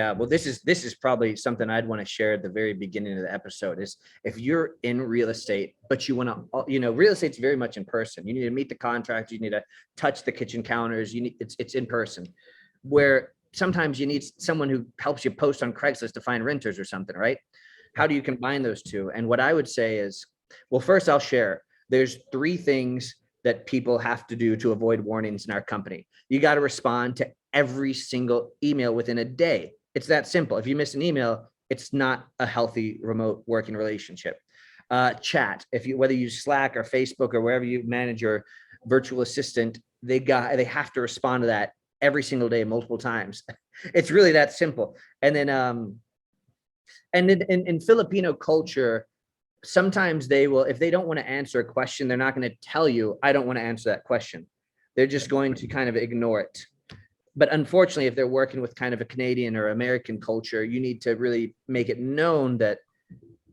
Yeah, well, this is probably something I'd want to share at the very beginning of the episode is if you're in real estate, but you want to, real estate's very much in person. You need to meet the contractors, you need to touch the kitchen counters, it's in person. Where sometimes you need someone who helps you post on Craigslist to find renters or something, right? How do you combine those two? And what I would say is, well, first I'll share, there's 3 things that people have to do to avoid warnings in our company. You got to respond to every single email within a day. It's that simple. If you miss an email, it's not a healthy remote working relationship. Chat, whether you use Slack or Facebook or wherever you manage your virtual assistant, they have to respond to that every single day, multiple times. It's really that simple. And then, in Filipino culture, sometimes they will, if they don't want to answer a question, they're not going to tell you, I don't want to answer that question. They're just going to kind of ignore it. But unfortunately, if they're working with kind of a Canadian or American culture, you need to really make it known that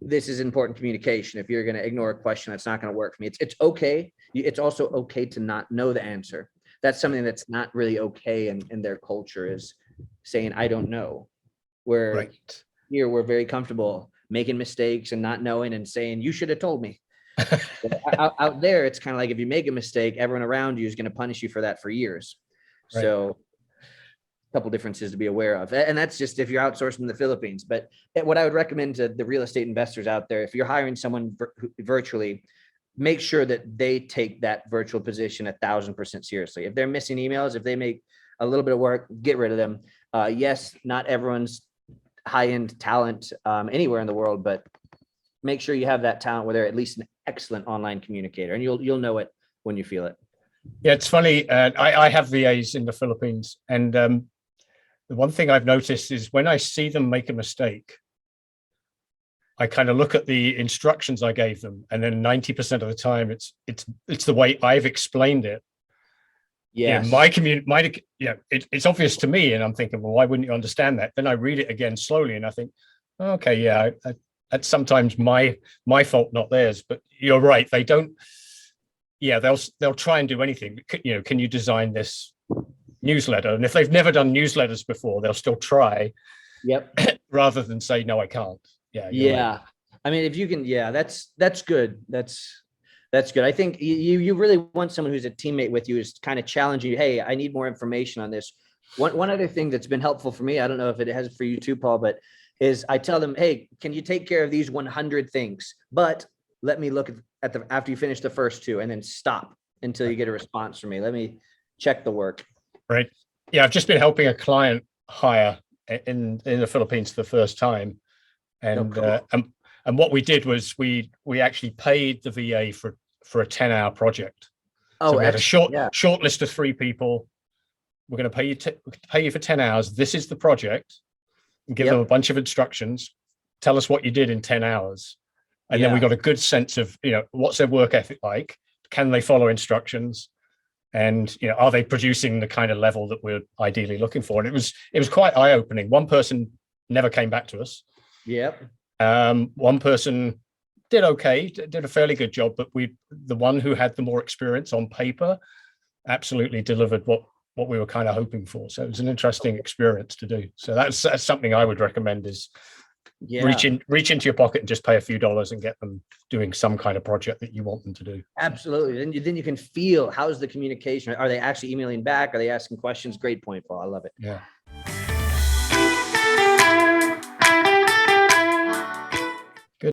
this is important communication. If you're going to ignore a question, that's not going to work for me. It's okay. It's also okay to not know the answer. That's something that's not really okay in their culture, is saying, I don't know. Where here, we're very comfortable making mistakes and not knowing and saying, you should have told me. out there, it's kind of like if you make a mistake, everyone around you is going to punish you for that for years. Right. So a couple differences to be aware of. And that's just if you're outsourcing in the Philippines. But what I would recommend to the real estate investors out there, if you're hiring someone virtually, make sure that they take that virtual position 1,000% seriously. If they're missing emails, if they make a little bit of work, get rid of them. Yes, not everyone's high-end talent anywhere in the world, but make sure you have that talent where they're at least an excellent online communicator, and you'll know it when you feel it. Yeah, it's funny. I have VAs in the Philippines, and the one thing I've noticed is when I see them make a mistake, I kind of look at the instructions I gave them, and then 90% of the time, it's the way I've explained it. Yeah, it's obvious to me, and I'm thinking, well, why wouldn't you understand that? Then I read it again slowly, and I think, okay, yeah, that's sometimes my fault, not theirs. But you're right; they don't. Yeah, they'll try and do anything. Can you design this newsletter? And if they've never done newsletters before, they'll still try. Yep. Rather than say, no, I can't. Yeah. Yeah. Right. I mean, if you can, that's good. That's good. I think you really want someone who's a teammate with you, is kind of challenging you. Hey, I need more information on this. One other thing that's been helpful for me, I don't know if it has for you too, Paul, but is I tell them, hey, can you take care of these 100 things? But let me look at after you finish the first 2, and then stop until you get a response from me. Let me check the work. Right. Yeah, I've just been helping a client hire in the Philippines for the first time, and and what we did was we actually paid the VA for a 10-hour project. So we had a short list of 3 people. We're going to pay you for 10 hours. This is the project. And give them a bunch of instructions. Tell us what you did in 10 hours. And then we got a good sense of, what's their work ethic like? Can they follow instructions? And, are they producing the kind of level that we're ideally looking for? And it was quite eye-opening. One person never came back to us. Yep. One person did okay, did a fairly good job, but the one who had the more experience on paper absolutely delivered what we were kind of hoping for. So it was an interesting experience to do. So that's something I would recommend, is reach into your pocket and just pay a few dollars and get them doing some kind of project that you want them to do. Absolutely. Then you can feel, how's the communication? Are they actually emailing back? Are they asking questions? Great point, Paul. I love it. Yeah.